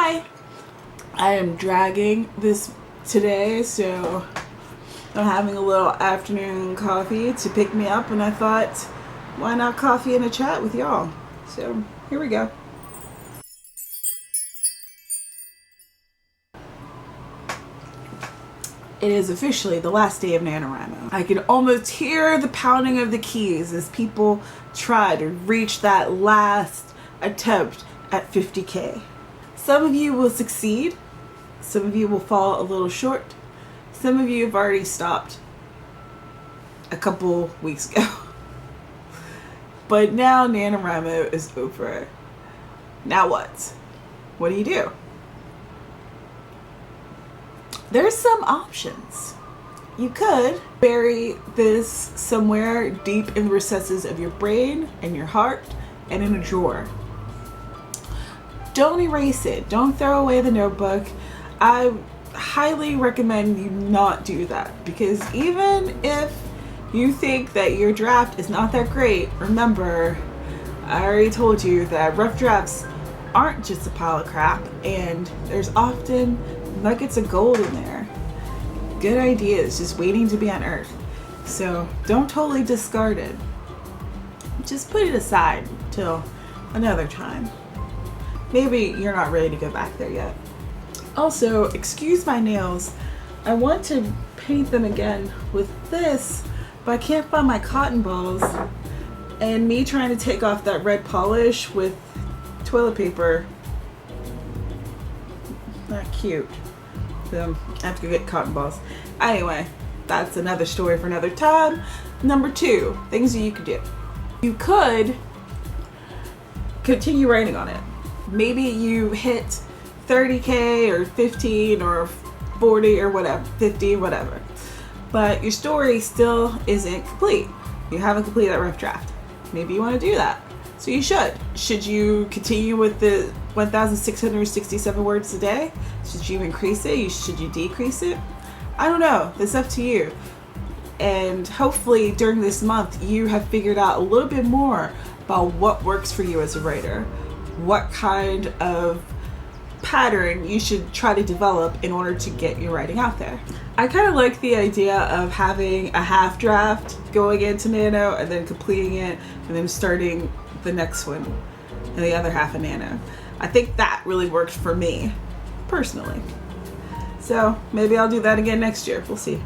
Hi! I am dragging this today, so I'm having a little afternoon coffee to pick me up, and I thought, why not coffee and a chat with y'all? So here we go. It is officially the last day of NaNoWriMo. I can almost hear the pounding of the keys as people try to reach that last attempt at 50K. Some of you will succeed, some of you will fall a little short, some of you have already stopped a couple weeks ago. But now NaNoWriMo is over. Now what? What do you do? There's some options. You could bury this somewhere deep in the recesses of your brain and your heart and in a drawer. Don't erase it. Don't throw away the notebook. I highly recommend you not do that, because even if you think that your draft is not that great, remember, I already told you that rough drafts aren't just a pile of crap, and there's often nuggets of gold in there. Good ideas just waiting to be unearthed. So don't totally discard it. Just put it aside till another time. Maybe you're not ready to go back there yet. Also, excuse my nails. I want to paint them again with this, but I can't find my cotton balls. And me trying to take off that red polish with toilet paper, not cute. So I have to go get cotton balls. Anyway, that's another story for another time. Number 2, things that you could do. You could continue writing on it. Maybe you hit 30K or 15 or 40 or whatever, 50, whatever. But your story still isn't complete. You haven't completed that rough draft. Maybe you want to do that. So you should. Should you continue with the 1,667 words a day? Should you increase it? Should you decrease it? I don't know. It's up to you. And hopefully during this month you have figured out a little bit more about what works for you as a writer. What kind of pattern you should try to develop in order to get your writing out there. I kind of like the idea of having a half draft going into Nano and then completing it and then starting the next one and the other half of Nano. I think that really worked for me personally. So maybe I'll do that again next year. We'll see.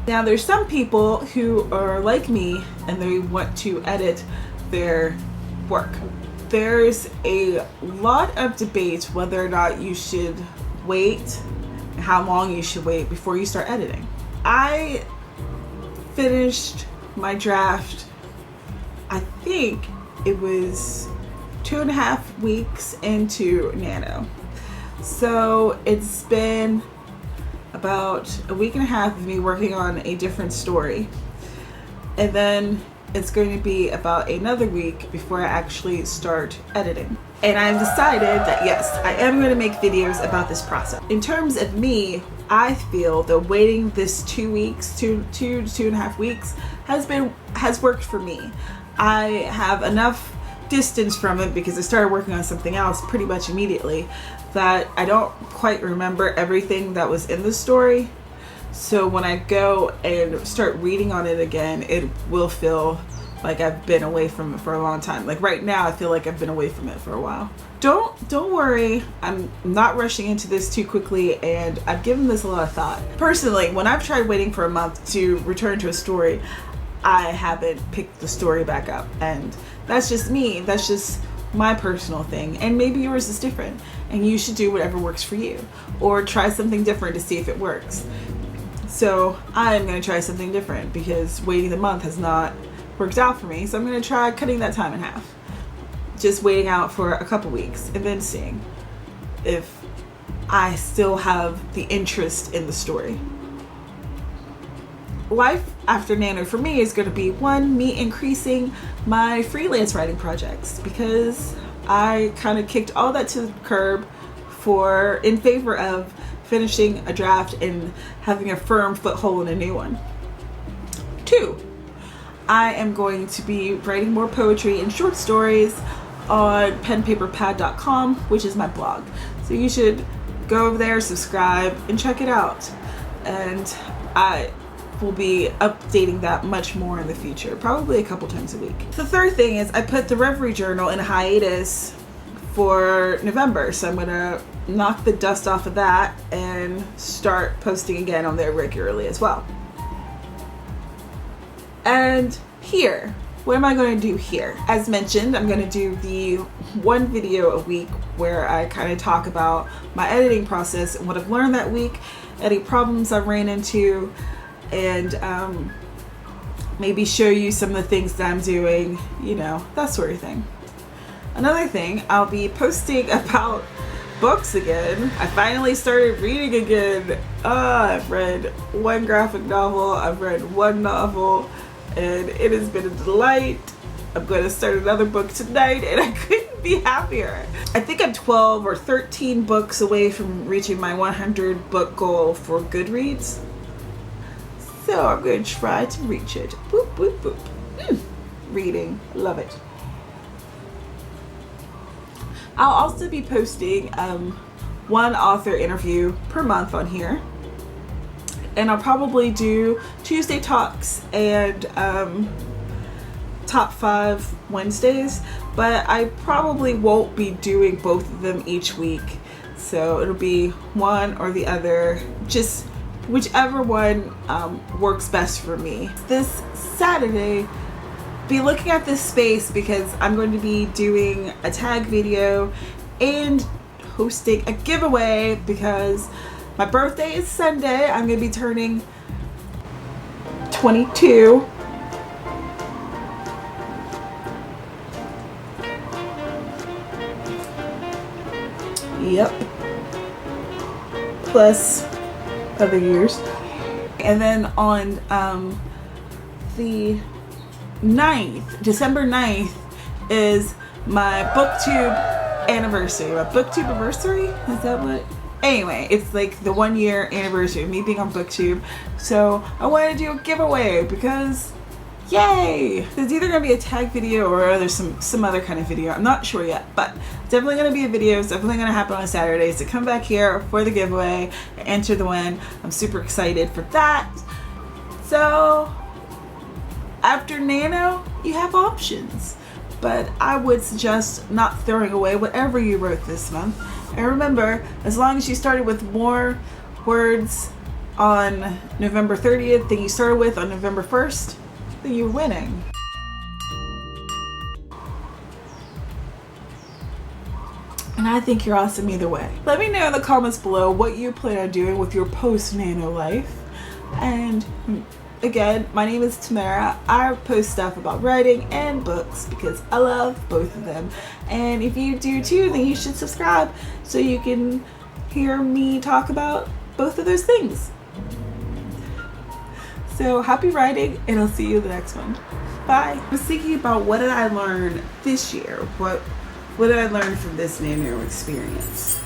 Now there's some people who are like me and they want to edit their work. There's a lot of debate whether or not you should wait, how long you should wait before you start editing. I finished my draft, I think it was 2.5 weeks into Nano. So it's been about a week and a half of me working on a different story. And then it's going to be about another week before I actually start editing. And I've decided that yes, I am going to make videos about this process. In terms of me, I feel that waiting this 2 weeks, two to 2.5 weeks has worked for me. I have enough distance from it because I started working on something else pretty much immediately that I don't quite remember everything that was in the story. So when I go and start reading on it again, it will feel like I've been away from it for a long time. Like right now, I feel like I've been away from it for a while. Don't worry, I'm not rushing into this too quickly, and I've given this a lot of thought. Personally, when I've tried waiting for a month to return to a story, I haven't picked the story back up, and that's just me. That's just my personal thing, and maybe yours is different, and you should do whatever works for you, or try something different to see if it works. So I'm going to try something different because waiting the month has not worked out for me. So I'm going to try cutting that time in half. Just waiting out for a couple weeks and then seeing if I still have the interest in the story. Life after Nano for me is going to be me increasing my freelance writing projects, because I kind of kicked all that to the curb in favor of finishing a draft and having a firm foothold in a new one. 2, I am going to be writing more poetry and short stories on penpaperpad.com, which is my blog. So you should go over there, subscribe, and check it out. And I will be updating that much more in the future, probably a couple times a week. The third thing is I put the Reverie Journal in a hiatus for November, so I'm gonna knock the dust off of that and start posting again on there regularly as well. And here, what am I going to do here? As mentioned, I'm going to do the one video a week where I kind of talk about my editing process and what I've learned that week, any problems I ran into, and maybe show you some of the things that I'm doing, you know, that sort of thing. Another thing, I'll be posting about books again. I finally started reading again. I've read one graphic novel, I've read one novel, and it has been a delight. I'm going to start another book tonight, and I couldn't be happier. I think I'm 12 or 13 books away from reaching my 100 book goal for Goodreads. So I'm going to try to reach it. Boop, boop, boop. Reading, love it. I'll also be posting one author interview per month on here. And I'll probably do Tuesday talks and top 5 Wednesdays, but I probably won't be doing both of them each week. So it'll be one or the other, just whichever one works best for me. This Saturday, be looking at this space because I'm going to be doing a tag video and hosting a giveaway because my birthday is Sunday. I'm going to be turning 22. Yep. Plus other years. And then on the 9th, December 9th, is my BookTube anniversary. My BookTube anniversary? Is that what? Anyway, it's like the 1 year anniversary of me being on BookTube. So I wanted to do a giveaway because yay! It's either going to be a tag video or there's some other kind of video. I'm not sure yet, but definitely going to be a video. It's definitely going to happen on Saturday. So come back here for the giveaway and enter the win. I'm super excited for that. So after Nano, you have options. But I would suggest not throwing away whatever you wrote this month. And remember, as long as you started with more words on November 30th than you started with on November 1st, then you're winning. And I think you're awesome either way. Let me know in the comments below what you plan on doing with your post-Nano life. And again, my name is Tamara. I post stuff about writing and books because I love both of them. And if you do too, then you should subscribe so you can hear me talk about both of those things. So happy writing, and I'll see you in the next one. Bye. I was thinking about what did I learn this year? What did I learn from this Nano experience?